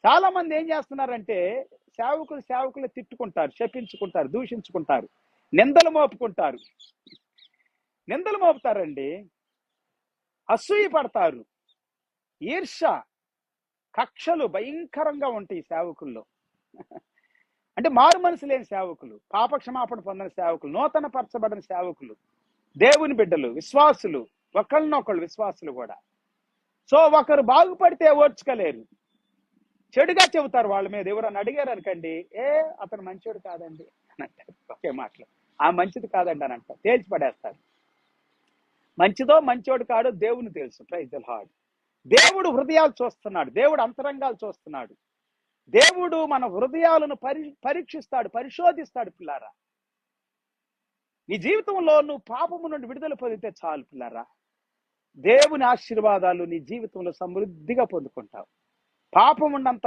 చాలా మంది ఏం చేస్తున్నారంటే సేవకులు తిట్టుకుంటారు, శపించుకుంటారు, దూషించుకుంటారు, నిందలు మోపుకుంటారు. నిందలు మోపుతారండి, అసూయ పడతారు, ఈర్ష, కక్షలు భయంకరంగా ఉంటాయి సేవకుల్లో. అంటే మారు మనసు లేని సేవకులు, పాపక్షమాపణ పొందిన సేవకులు, నూతన పరచబడిన సేవకులు, దేవుని బిడ్డలు, విశ్వాసులు, ఒకళ్ళనొకళ్ళు విశ్వాసులు కూడా. సో ఒకరు బాగుపడితే ఓర్చుకోలేరు, చెడుగా చెబుతారు వాళ్ళ మీద. ఎవరన్నా అడిగారు అనుకోండి, అతను మంచోడు కాదండి అని అంటారు. ఒకే మాటలు, ఆ మంచిది కాదండి అని అంటారు, తేల్చి పడేస్తారు. మంచిదో మంచోడు కాడో దేవుని తెలుసు. Praise the lord. దేవుడు హృదయాలు చూస్తున్నాడు, దేవుడు అంతరంగాలు చూస్తున్నాడు. దేవుడు మన హృదయాలను పరీక్షిస్తాడు, పరిశోధిస్తాడు. పిల్లారా, నీ జీవితంలో నువ్వు పాపము నుండి విడుదల పొందితే చాలు పిల్లారా, దేవుని ఆశీర్వాదాలు నీ జీవితంలో సమృద్ధిగా పొందుకుంటావు. పాపం ఉన్నంత